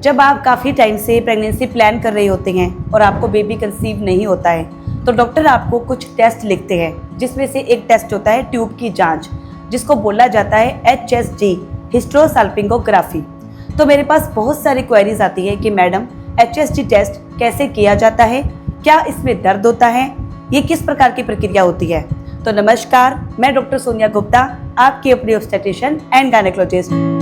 जब आप काफ़ी टाइम से प्रेगनेंसी प्लान कर रहे होते हैं और आपको बेबी कंसीव नहीं होता है तो डॉक्टर आपको कुछ टेस्ट लिखते हैं, जिसमें से एक टेस्ट होता है ट्यूब की जांच, जिसको बोला जाता है HSG, हिस्टेरोसाल्पिंगोग्राफी। तो मेरे पास बहुत सारी क्वेरीज आती है कि मैडम HSG टेस्ट कैसे किया जाता है, क्या इसमें दर्द होता है, ये किस प्रकार की प्रक्रिया होती है। तो नमस्कार, मैं डॉक्टर सोनिया गुप्ता, आपकी अपनी ऑब्स्टेट्रिशियन एंड गायनेकोलॉजिस्ट।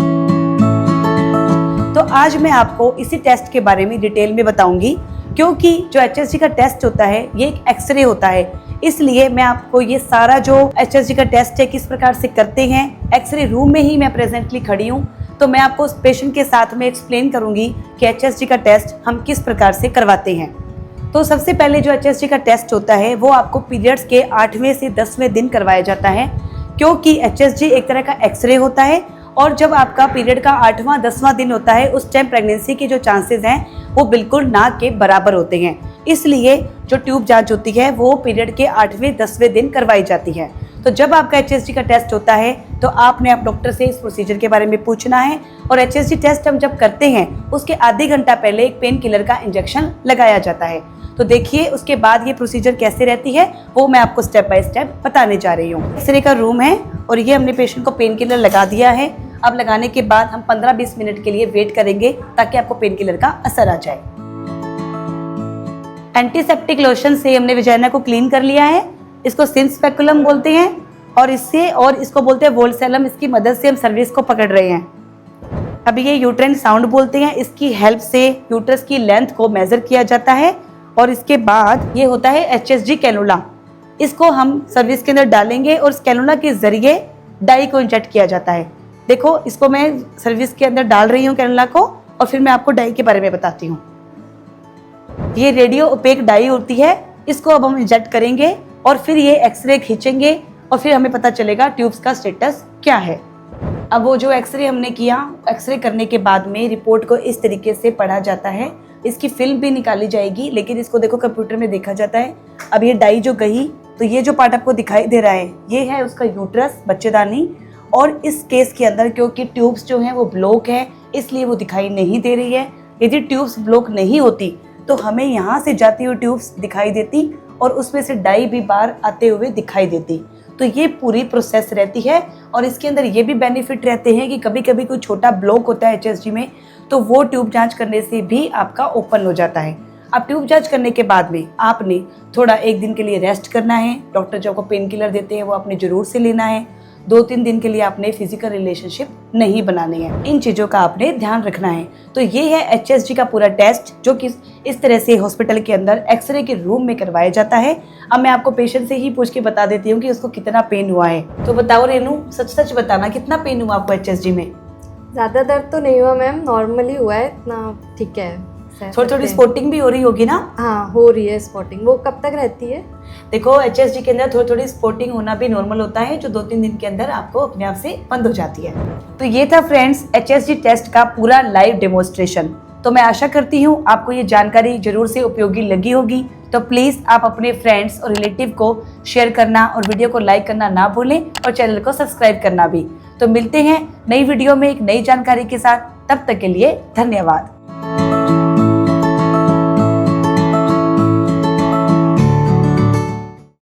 तो आज मैं आपको इसी टेस्ट के बारे में डिटेल में बताऊंगी, क्योंकि जो HSG का टेस्ट होता है ये एक एक्सरे होता है, इसलिए मैं आपको ये सारा जो HSG का टेस्ट है किस प्रकार से करते हैं, एक्सरे रूम में ही मैं प्रेजेंटली खड़ी हूँ, तो मैं आपको उस पेशेंट के साथ में एक्सप्लेन करूंगी कि HSG का टेस्ट हम किस प्रकार से करवाते हैं। तो सबसे पहले जो HSG का टेस्ट होता है वो आपको पीरियड्स के 8वें से 10वें दिन करवाया जाता है, क्योंकि HSG एक तरह का एक्सरे होता है और जब आपका पीरियड का 8वां 10वां दिन होता है उस टाइम प्रेगनेंसी के जो चांसेस हैं वो बिल्कुल ना के बराबर होते हैं। इसलिए जो ट्यूब जांच होती है वो पीरियड के 8वें 10वें दिन करवाई जाती है। तो जब आपका HSG का टेस्ट होता है तो आपने आप डॉक्टर से इस प्रोसीजर के बारे में पूछना है, और HSG टेस्ट हम जब करते हैं उसके आधे घंटा पहले एक पेन किलर का इंजेक्शन लगाया जाता है। तो देखिए उसके बाद ये प्रोसीजर कैसे रहती है वो मैं आपको स्टेप बाय स्टेप बताने जा रही हूँ। एक्सरे का रूम है और ये हमने पेशेंट को पेन किलर लगा दिया है। अब लगाने के बाद हम 15-20 मिनट के लिए वेट करेंगे ताकि आपको पेन किलर का असर आ जाए। एंटीसेप्टिक लोशन से हमने विजाइना को क्लीन कर लिया है। इसको सिन स्पेकुलम बोलते हैं और इसको बोलते हैं वोल्सेलम। इसकी मदद से हम सर्विस को पकड़ रहे हैं। अभी ये यूट्राइन साउंड बोलते हैं, इसकी हेल्प से यूट्रस की लेंथ को मेजर किया जाता है। और इसके बाद ये होता है HSG कैनुला। इसको हम सर्विस के अंदर डालेंगे और इस कैनुला के जरिए डाई को इंजेक्ट किया जाता है। देखो इसको मैं सर्विस के अंदर डाल रही हूँ कैनुला को, और फिर मैं आपको डाई के बारे में बताती हूँ। ये रेडियो ओपेक डाई होती है, इसको अब हम इंजेक्ट करेंगे और फिर ये एक्सरे खींचेंगे और फिर हमें पता चलेगा ट्यूब्स का स्टेटस क्या है। अब वो जो एक्सरे हमने किया, एक्सरे करने के बाद में रिपोर्ट को इस तरीके से पढ़ा जाता है। इसकी फिल्म भी निकाली जाएगी, लेकिन इसको देखो कंप्यूटर में देखा जाता है। अब ये डाई जो गई तो ये जो पार्ट आपको दिखाई दे रहा है ये है उसका यूट्रस, बच्चेदानी। और इस केस के अंदर क्योंकि ट्यूब्स जो हैं वो ब्लॉक है इसलिए वो दिखाई नहीं दे रही है। यदि ट्यूब्स ब्लॉक नहीं होती तो हमें यहाँ से जाती हुई ट्यूब्स दिखाई देती और उसमें से डाई भी बाहर आते हुए दिखाई देती। तो ये पूरी प्रोसेस रहती है। और इसके अंदर ये भी बेनिफिट रहते हैं कि कभी कभी कोई छोटा ब्लॉक होता है HSG में तो वो ट्यूब जांच करने से भी आपका ओपन हो जाता है। अब ट्यूब जांच करने के बाद में आपने थोड़ा 1 दिन के लिए रेस्ट करना है। डॉक्टर जो आपको पेन किलर देते हैं वो आपने जरूर से लेना है। 2-3 दिन के लिए आपने फिजिकल रिलेशनशिप नहीं बनाने हैं। इन चीज़ों का आपने ध्यान रखना है। तो ये है HSG का पूरा टेस्ट, जो कि इस तरह से हॉस्पिटल के अंदर एक्सरे के रूम में करवाया जाता है। अब मैं आपको पेशेंट से ही पूछ के बता देती हूँ कि उसको कितना पेन हुआ है। तो बताओ रेनू, सच सच बताना कितना पेन हुआ आपको HSG में? ज़्यादा दर्द तो नहीं हुआ मैम, नॉर्मली हुआ है, इतना ठीक है। थोड़ी थोड़ी स्पॉटिंग भी हो रही होगी ना? हाँ हो रही है स्पॉटिंग। वो कब तक रहती है? देखो HSG के अंदर थोड़ी थोड़ी स्पॉटिंग होना भी नॉर्मल होता है, जो 2-3 दिन के अंदर आपको अपने आप से बंद हो जाती है। तो ये था फ्रेंड्स HSG टेस्ट का पूरा लाइव डेमोन्स्ट्रेशन। तो मैं आशा करती हूँ आपको ये जानकारी जरूर से उपयोगी लगी होगी। तो प्लीज़ आप अपने फ्रेंड्स और रिलेटिव को शेयर करना और वीडियो को लाइक करना ना भूलें और चैनल को सब्सक्राइब करना भी। तो मिलते हैं नई वीडियो में एक नई जानकारी के साथ। तब तक के लिए धन्यवाद।